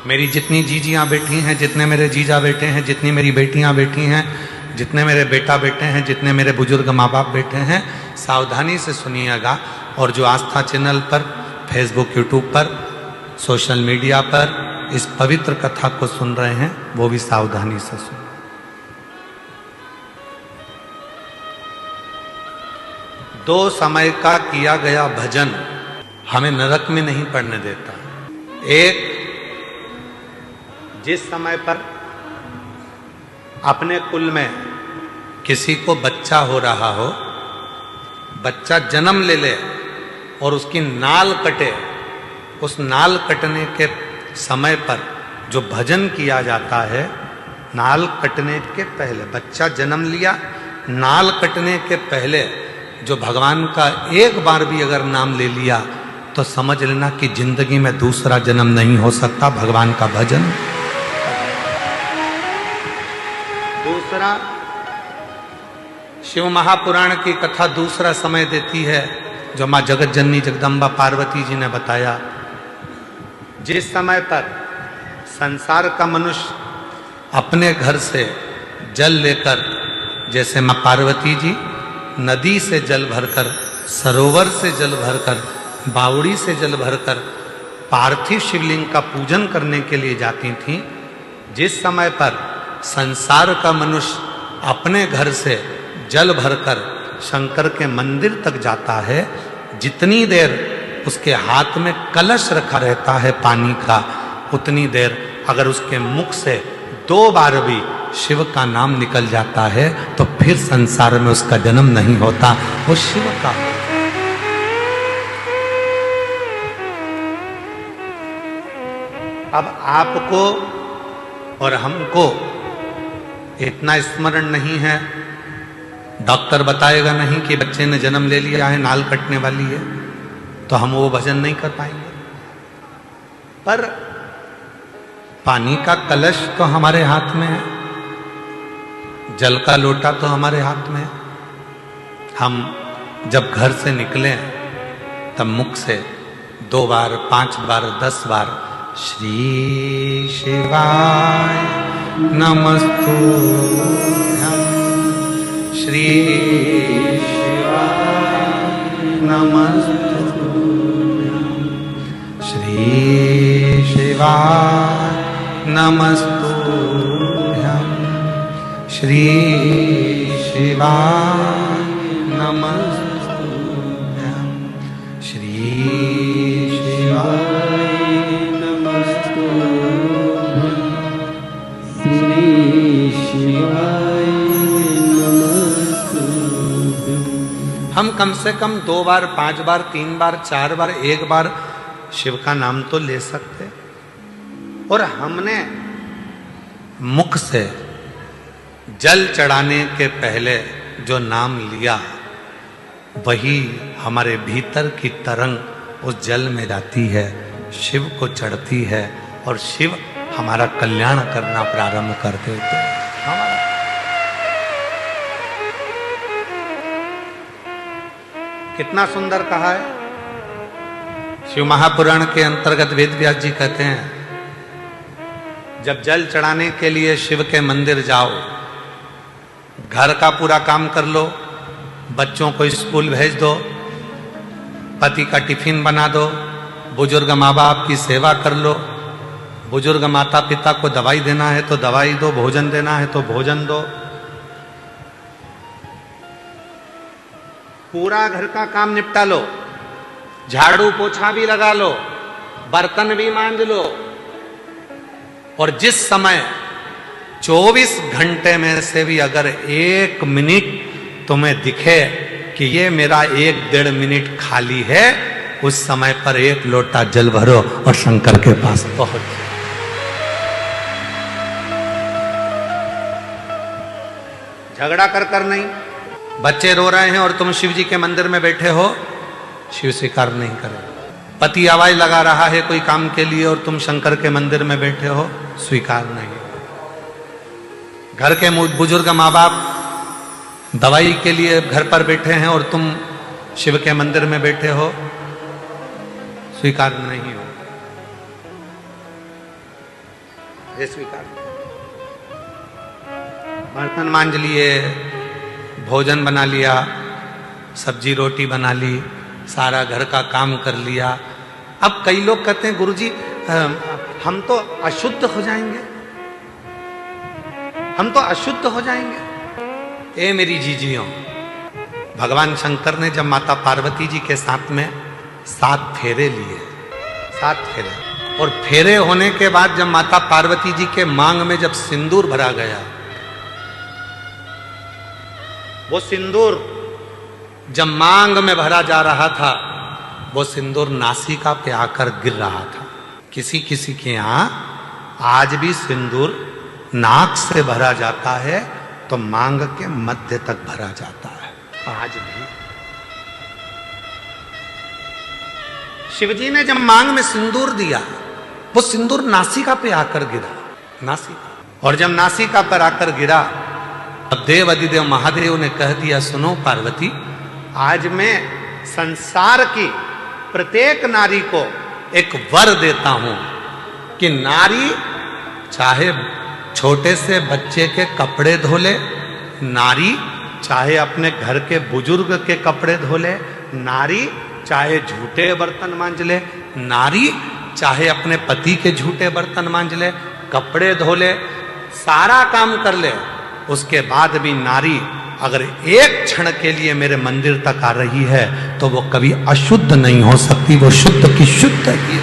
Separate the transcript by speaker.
Speaker 1: मेरी जितनी जीजियां बैठी हैं, जितने मेरे जीजा बैठे हैं, जितनी मेरी बेटियां बैठी हैं, जितने मेरे बेटा बैठे हैं, जितने मेरे बुजुर्ग माँ बाप बैठे हैं, सावधानी से सुनिएगा। और जो आस्था चैनल पर, फेसबुक, यूट्यूब पर, सोशल मीडिया पर इस पवित्र कथा को सुन रहे हैं, वो भी सावधानी से सुन। दो समय का किया गया भजन हमें नरक में नहीं पड़ने देता। एक, जिस समय पर अपने कुल में किसी को बच्चा हो रहा हो, बच्चा जन्म ले ले और उसकी नाल कटे, उस नाल कटने के समय पर जो भजन किया जाता है, नाल कटने के पहले, बच्चा जन्म लिया, नाल कटने के पहले जो भगवान का एक बार भी अगर नाम ले लिया तो समझ लेना कि जिंदगी में दूसरा जन्म नहीं हो सकता भगवान का भजन। दूसरा, शिव महापुराण की कथा दूसरा समय देती है जो मां जगत जननी जगदम्बा पार्वती जी ने बताया। जिस समय पर संसार का मनुष्य अपने घर से जल लेकर, जैसे मां पार्वती जी नदी से जल भरकर, सरोवर से जल भरकर, बावड़ी से जल भरकर पार्थिव शिवलिंग का पूजन करने के लिए जाती थीं, जिस समय पर संसार का मनुष्य अपने घर से जल भरकर शंकर के मंदिर तक जाता है, जितनी देर उसके हाथ में कलश रखा रहता है पानी का, उतनी देर अगर उसके मुख से 2 बार भी शिव का नाम निकल जाता है तो फिर संसार में उसका जन्म नहीं होता, वो शिव का। अब आपको और हमको इतना स्मरण नहीं है, डॉक्टर बताएगा नहीं कि बच्चे ने जन्म ले लिया है, नाल कटने वाली है, तो हम वो भजन नहीं कर पाएंगे। पर पानी का कलश तो हमारे हाथ में है, जल का लोटा तो हमारे हाथ में है। हम जब घर से निकले तब मुख से 2 बार, 5 बार, 10 बार श्री शिवाय नमस्तुभ्यं, श्री शिवाय नमस्तुभ्यं, श्री शिवाय नमस्तुभ्यं, श्री शिवाय नमस्तुभ्यं, श्री शिवाय नमस्तुभ्यं, श्री शिवाय नमस्तुभ्यं। हम कम से कम 2 बार, 5 बार, 3 बार, 4 बार, 1 बार शिव का नाम तो ले सकते। और हमने मुख से जल चढ़ाने के पहले जो नाम लिया, वही हमारे भीतर की तरंग उस जल में जाती है, शिव को चढ़ती है और शिव हमारा कल्याण करना प्रारंभ कर देते हैं। कितना सुंदर कहा है। शिव महापुराण के अंतर्गत वेद व्यास जी कहते हैं, जब जल चढ़ाने के लिए शिव के मंदिर जाओ, घर का पूरा काम कर लो, बच्चों को स्कूल भेज दो, पति का टिफिन बना दो, बुजुर्ग माँ बाप की सेवा कर लो, बुजुर्ग माता पिता को दवाई देना है तो दवाई दो, भोजन देना है तो भोजन दो, पूरा घर का काम निपटा लो, झाड़ू पोछा भी लगा लो, बर्तन भी मांज लो। और जिस समय 24 घंटे में से भी अगर 1 मिनट तुम्हें दिखे कि ये मेरा 1-1.5 मिनट खाली है, उस समय पर 1 लोटा जल भरो और शंकर के पास पहुंच। झगड़ा कर नहीं, बच्चे रो रहे हैं और तुम शिव जी के मंदिर में बैठे हो, शिव स्वीकार नहीं करे। पति आवाज लगा रहा है कोई काम के लिए और तुम शंकर के मंदिर में बैठे हो, स्वीकार नहीं। घर के बुजुर्ग माँ बाप दवाई के लिए घर पर बैठे हैं और तुम शिव के मंदिर में बैठे हो, स्वीकार नहीं हो। ये स्वीकार। बर्तन मांज लिए, भोजन बना लिया, सब्जी रोटी बना ली, सारा घर का काम कर लिया। अब कई लोग कहते हैं गुरुजी हम तो अशुद्ध हो जाएंगे, हम तो अशुद्ध हो जाएंगे। ए मेरी जीजियों, भगवान शंकर ने जब माता पार्वती जी के साथ में 7 फेरे लिए, 7 फेरे, और फेरे होने के बाद जब माता पार्वती जी के मांग में जब सिंदूर भरा गया, वो सिंदूर जब मांग में भरा जा रहा था, वो सिंदूर नासिका पे आकर गिर रहा था। किसी किसी के यहां आज भी सिंदूर नाक से भरा जाता है तो मांग के मध्य तक भरा जाता है, आज भी। शिवजी ने जब मांग में सिंदूर दिया, वो सिंदूर नासिका पे आकर गिरा, नासिका। और जब नासिका पर आकर गिरा, अब देव अधिदेव महादेव ने कह दिया, सुनो पार्वती, आज मैं संसार की प्रत्येक नारी को एक वर देता हूं कि नारी चाहे छोटे से बच्चे के कपड़े धो ले, नारी चाहे अपने घर के बुजुर्ग के कपड़े धो ले, नारी चाहे झूठे बर्तन मांज ले, नारी चाहे अपने पति के झूठे बर्तन मांज ले, कपड़े धो ले, सारा काम कर ले, उसके बाद भी नारी अगर एक क्षण के लिए मेरे मंदिर तक आ रही है तो वो कभी अशुद्ध नहीं हो सकती, वो शुद्ध की शुद्ध ही है।